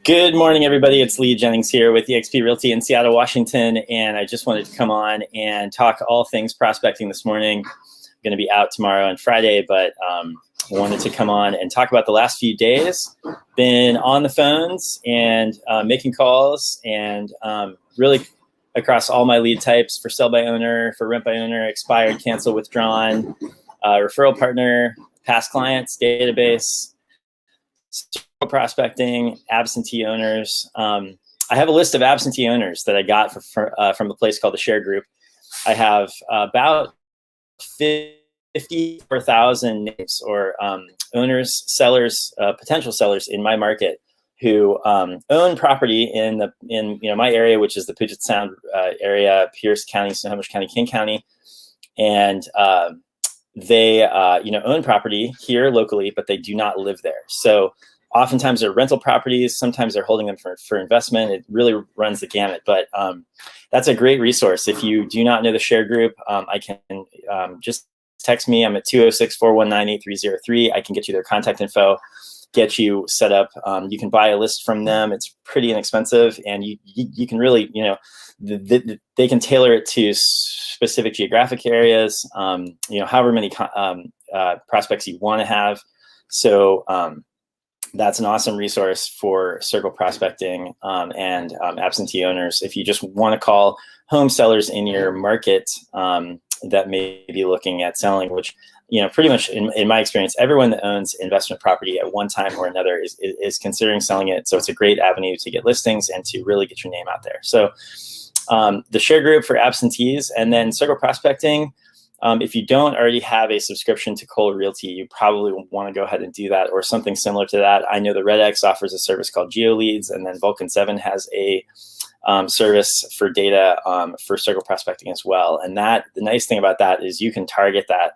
Good morning, everybody. It's Lee Jennings here with eXp Realty in Seattle, Washington, and I just wanted to come on and talk all things prospecting this morning. I'm going to be out tomorrow and Friday, but wanted to come on and talk about the last few days. Been on the phones and making calls and really across all my lead types for sell by owner, for rent by owner, expired, cancel, withdrawn, referral partner, past clients, database, prospecting, absentee owners. I have a list of absentee owners that I got from a place called the Share Group. I have about 54,000 names or owners, sellers, potential sellers in my market who own property in my area, which is the Puget Sound area, Pierce County, Snohomish County, King County, and they own property here locally, but they do not live there. So oftentimes they're rental properties. Sometimes they're holding them for investment. It really runs the gamut. But that's a great resource. If you do not know the Share Group, I can just text me. I'm at 206-419-8303. I can get you their contact info, get you set up. You can buy a list from them. It's pretty inexpensive, and you can really, they can tailor it to specific geographic areas, however many prospects you want to have. So that's an awesome resource for circle prospecting and absentee owners. If you just want to call home sellers in your market that may be looking at selling, which, pretty much in my experience, everyone that owns investment property at one time or another is considering selling it. So it's a great avenue to get listings and to really get your name out there. So the Share Group for absentees, and then circle prospecting. If you don't already have a subscription to Cole Realty, you probably want to go ahead and do that, or something similar to that. I know the Red X offers a service called GeoLeads, and then Vulcan 7 has a service for data for circle prospecting as well. And the nice thing about that is you can target that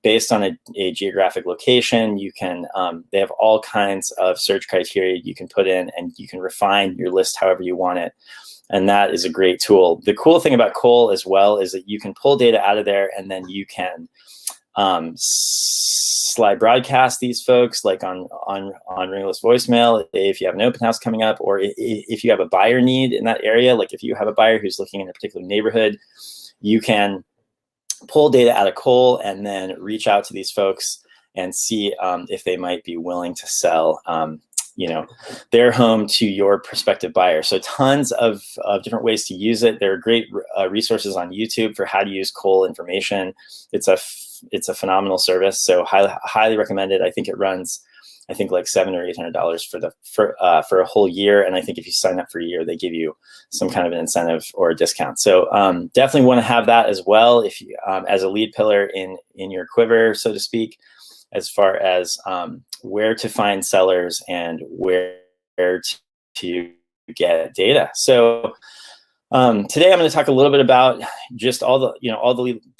based on a geographic location. You can they have all kinds of search criteria you can put in, and you can refine your list however you want it. And that is a great tool. The cool thing about Cole as well is that you can pull data out of there, and then you can slide broadcast these folks, like on ringless voicemail if you have an open house coming up, or if you have a buyer need in that area. Like if you have a buyer who's looking in a particular neighborhood, you can pull data out of Cole and then reach out to these folks and see if they might be willing to sell their home to your prospective buyer. So tons of different ways to use it. There are great resources on YouTube for how to use Cole information. It's a phenomenal service. So highly recommended. I think it runs, like $700 or $800 for a whole year. And I think if you sign up for a year, they give you some kind of an incentive or a discount. So definitely want to have that as well, if you as a lead pillar in your quiver, so to speak, as far as where to find sellers and where to get data. So today I'm going to talk a little bit about just all the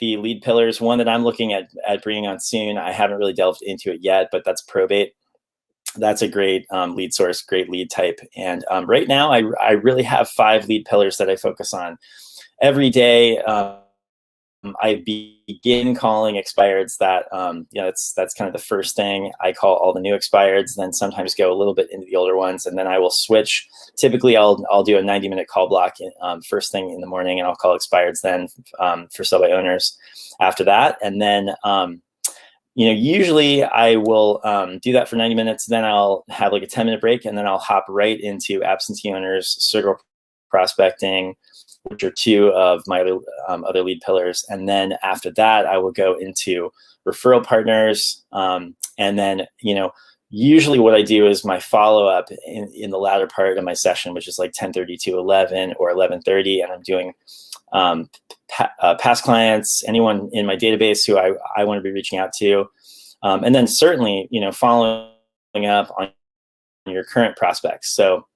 lead pillars. One that I'm looking at bringing on soon. I haven't really delved into it yet, but that's probate. That's a great lead source, great lead type. And right now I really have 5 lead pillars that I focus on every day. I begin calling expireds. That's kind of the first thing. I call all the new expireds, then sometimes go a little bit into the older ones, and then I will switch. Typically, I'll do a 90-minute call block first thing in the morning, and I'll call expireds then for sell by owners after that. And then usually I will do that for 90 minutes. Then I'll have like a 10-minute break, and then I'll hop right into absentee owners, circle prospecting, which are 2 of my other lead pillars. And then after that, I will go into referral partners. And then, usually what I do is my follow-up in the latter part of my session, which is like 10:30 to 11 or 11:30. And I'm doing past clients, anyone in my database who I want to be reaching out to. And then certainly, following up on your current prospects. So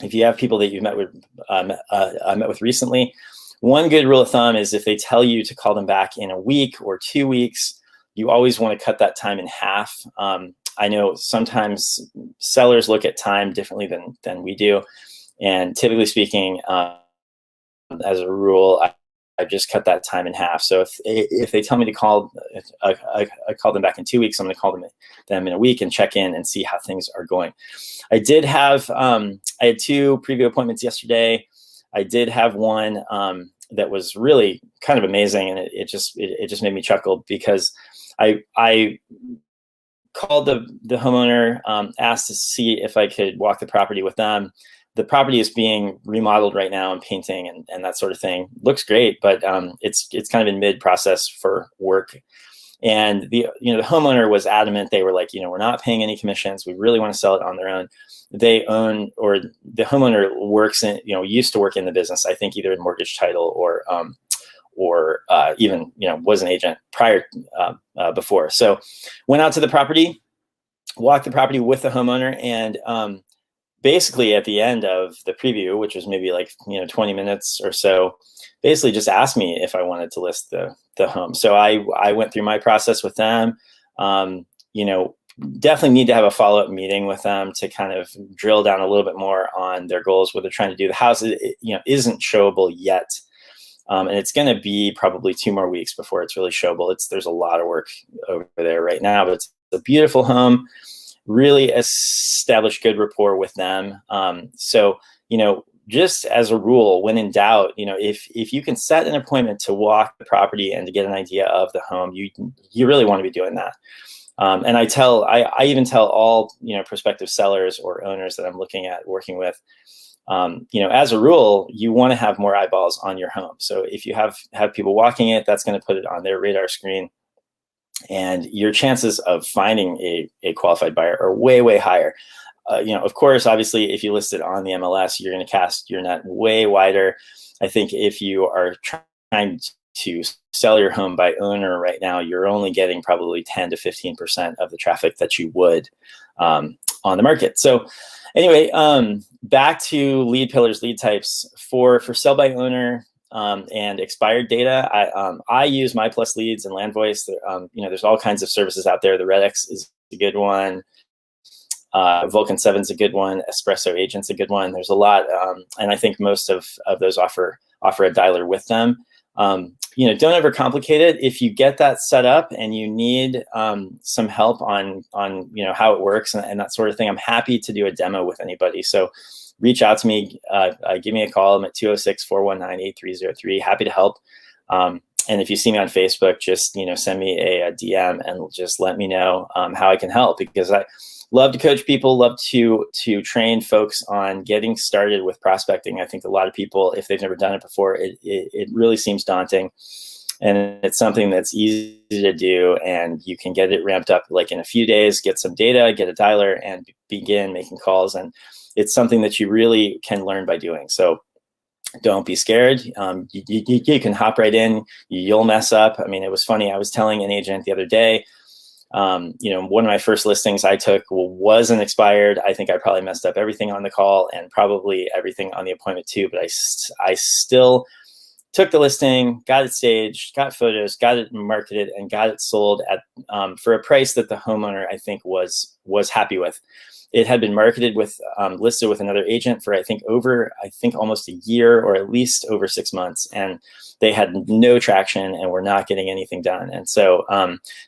if you have people that you've met with recently, one good rule of thumb is if they tell you to call them back in a week or 2 weeks, you always want to cut that time in half. I know sometimes sellers look at time differently than we do. And typically speaking, as a rule, I've just cut that time in half. So if they tell me to call, I call them back in 2 weeks, I'm going to call them in a week and check in and see how things are going. I did have, I had 2 preview appointments yesterday. I did have one that was really kind of amazing, and it just made me chuckle because I called the homeowner, asked to see if I could walk the property with them. The property is being remodeled right now and painting and that sort of thing. Looks great, but it's kind of in mid process for work. And the homeowner was adamant. They were like, we're not paying any commissions. We really want to sell it on their own. They own, or the homeowner works in, used to work in the business. I think either in mortgage title or even, was an agent prior before. So went out to the property, walked the property with the homeowner, and basically at the end of the preview, which was maybe like 20 minutes or so, basically just asked me if I wanted to list the home. So I went through my process with them. Definitely need to have a follow-up meeting with them to kind of drill down a little bit more on their goals, what they're trying to do. The house isn't showable yet. And it's going to be probably 2 more weeks before it's really showable. There's a lot of work over there right now, but it's a beautiful home. Really establish good rapport with them. So, just as a rule, when in doubt, if you can set an appointment to walk the property and to get an idea of the home, you really want to be doing that. And I even tell all, prospective sellers or owners that I'm looking at working with, as a rule, you want to have more eyeballs on your home. So if you have people walking it, that's going to put it on their radar screen. And your chances of finding a qualified buyer are way, way higher. Of course, obviously, if you list it on the MLS, you're going to cast your net way wider. I think if you are trying to sell your home by owner right now, you're only getting probably 10 to 15% of the traffic that you would on the market. So anyway, back to lead pillars, lead types. For sell by owner, and expired data, I use My Plus Leads and Land Voice. There's all kinds of services out there. The RedX is a good one. Vulcan 7 is a good one. Espresso Agent's a good one. There's a lot, and I think most of those offer a dialer with them. Don't ever complicate it. If you get that set up and you need some help on how it works and that sort of thing, I'm happy to do a demo with anybody. So reach out to me, give me a call. I'm at 206-419-8303. Happy to help. And if you see me on Facebook, just send me a DM and just let me know how I can help, because I love to coach people, love to train folks on getting started with prospecting. I think a lot of people, if they've never done it before, it really seems daunting. And it's something that's easy to do, and you can get it ramped up like in a few days, get some data, get a dialer, and begin making calls. And it's something that you really can learn by doing. So don't be scared. You can hop right in. You'll mess up. I mean, it was funny. I was telling an agent the other day, one of my first listings I took wasn't expired. I think I probably messed up everything on the call and probably everything on the appointment too, but I still took the listing, got it staged, got photos, got it marketed, and got it sold at for a price that the homeowner, I think, was happy with. It had been marketed with, listed with another agent for, I think almost a year, or at least over 6 months. And they had no traction and were not getting anything done. And so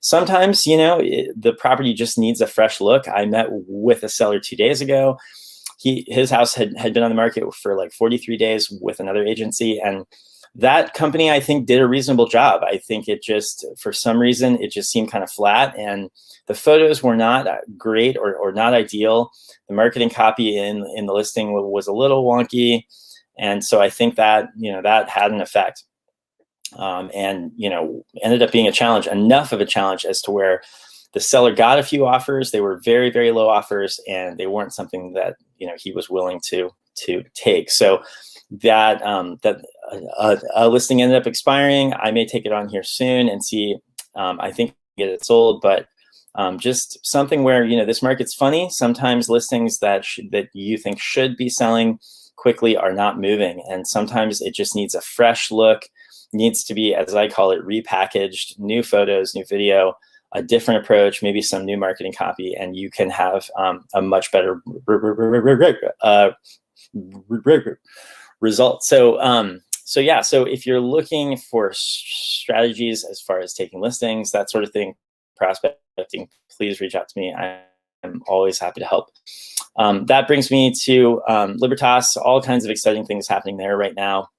sometimes, the property just needs a fresh look. I met with a seller 2 days ago. His house had been on the market for like 43 days with another agency. And that company, I think, did a reasonable job. I think it just, for some reason, it just seemed kind of flat, and the photos were not great or not ideal. The marketing copy in the listing was a little wonky. And so I think that, that had an effect, and, ended up being a challenge, enough of a challenge as to where the seller got a few offers. They were very, very low offers, and they weren't something that, he was willing to take. So that a listing ended up expiring. I may take it on here soon and see, I think, get it sold, but just something where, this market's funny. Sometimes listings that you think should be selling quickly are not moving. And sometimes it just needs a fresh look, needs to be, as I call it, repackaged, new photos, new video, a different approach, maybe some new marketing copy, and you can have a much better result. So so yeah, so if you're looking for strategies as far as taking listings, that sort of thing, prospecting, please reach out to me. I'm always happy to help. That brings me to Libertas, all kinds of exciting things happening there right now.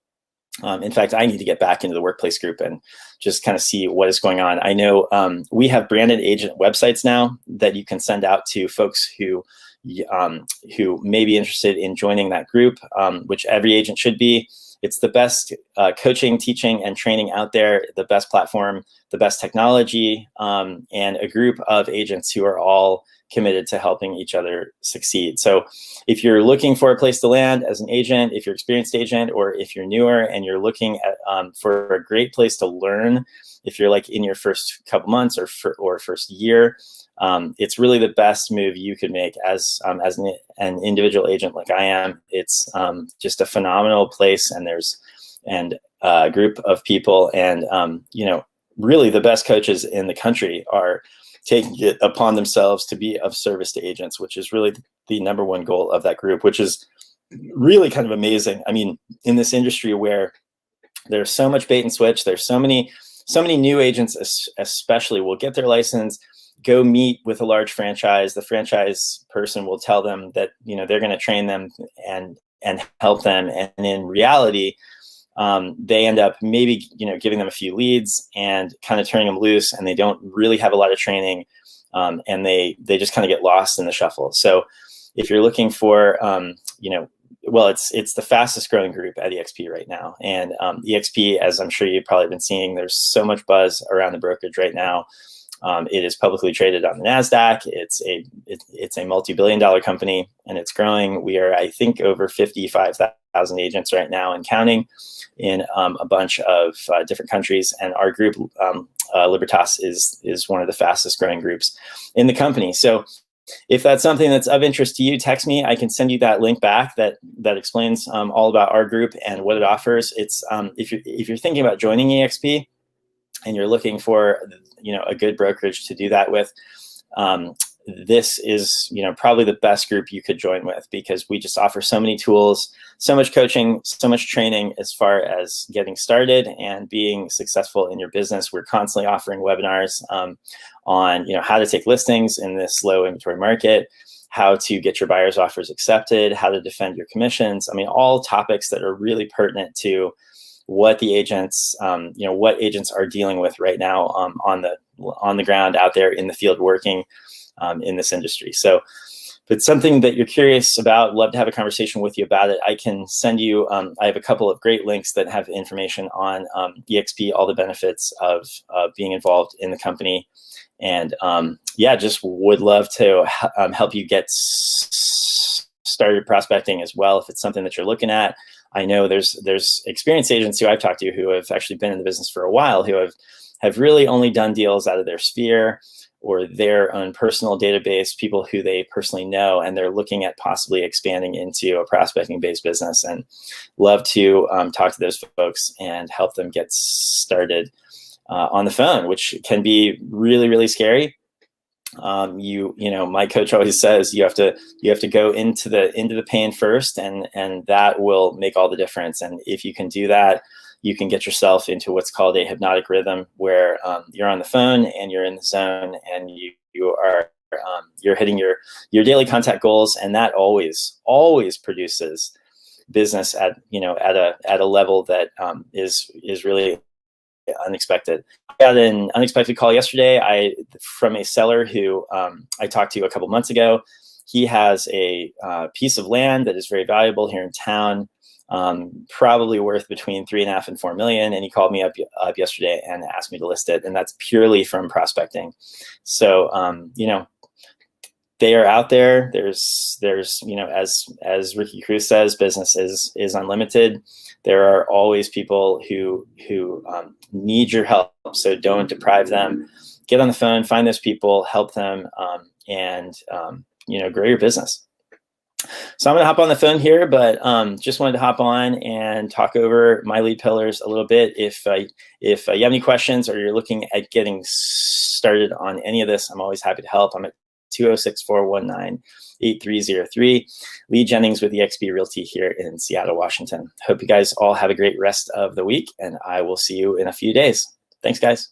In fact, I need to get back into the workplace group and just kind of see what is going on. I know we have branded agent websites now that you can send out to folks who may be interested in joining that group, which every agent should be. It's the best coaching, teaching, and training out there, the best platform, the best technology, and a group of agents who are all committed to helping each other succeed. So if you're looking for a place to land as an agent, if you're an experienced agent, or if you're newer and you're looking at for a great place to learn, if you're like in your first couple months or first year, it's really the best move you could make as an individual agent like I am. It's just a phenomenal place, and there's a group of people, and really the best coaches in the country are taking it upon themselves to be of service to agents, which is really the number one goal of that group, which is really kind of amazing. I mean, in this industry where there's so much bait and switch, there's so many new agents especially will get their license, go meet with a large franchise. The franchise person will tell them that they're going to train them and help them, and in reality, they end up maybe giving them a few leads and kind of turning them loose, and they don't really have a lot of training, and they just kind of get lost in the shuffle. So if you're looking for well, it's the fastest growing group at EXP right now, and EXP, as I'm sure you've probably been seeing, there's so much buzz around the brokerage right now. It is publicly traded on the NASDAQ. It's a multi-billion-dollar company, and it's growing. We are, I think, over 55,000 agents right now and counting in a bunch of different countries. And our group, Libertas, is one of the fastest growing groups in the company. So if that's something that's of interest to you, text me. I can send you that link back that explains all about our group and what it offers. It's if you're thinking about joining EXP and you're looking for a good brokerage to do that with, this is probably the best group you could join with, because we just offer so many tools, so much coaching, so much training as far as getting started and being successful in your business. We're constantly offering webinars on how to take listings in this low inventory market, how to get your buyer's offers accepted, how to defend your commissions. I mean, all topics that are really pertinent to what the agents, what agents are dealing with right now on the ground out there in the field working in this industry. So if it's something that you're curious about, love to have a conversation with you about it. I can send you, I have a couple of great links that have information on EXP, all the benefits of being involved in the company. And just would love to help you get started prospecting as well, if it's something that you're looking at. I know there's experienced agents who I've talked to who have actually been in the business for a while, who have really only done deals out of their sphere or their own personal database, people who they personally know, and they're looking at possibly expanding into a prospecting-based business, and love to talk to those folks and help them get started on the phone, which can be really, really scary. My coach always says you have to go into the pain first, and that will make all the difference. And if you can do that, you can get yourself into what's called a hypnotic rhythm, where you're on the phone and you're in the zone, and you're hitting your daily contact goals, and that always produces business at a level that is really unexpected. I got an unexpected call yesterday from a seller who I talked to a couple months ago. He has a piece of land that is very valuable here in town, probably worth between $3.5 and $4 million. And he called me up yesterday and asked me to list it. And that's purely from prospecting. So, they are out there. There's as Ricky Cruz says, business is unlimited. There are always people who need your help. So don't deprive them. Get on the phone, find those people, help them, and grow your business. So I'm going to hop on the phone here, but just wanted to hop on and talk over my lead pillars a little bit. If you have any questions or you're looking at getting started on any of this, I'm always happy to help. I'm at 206-419-8303. Lee Jennings with eXp Realty here in Seattle, Washington. Hope you guys all have a great rest of the week, and I will see you in a few days. Thanks, guys.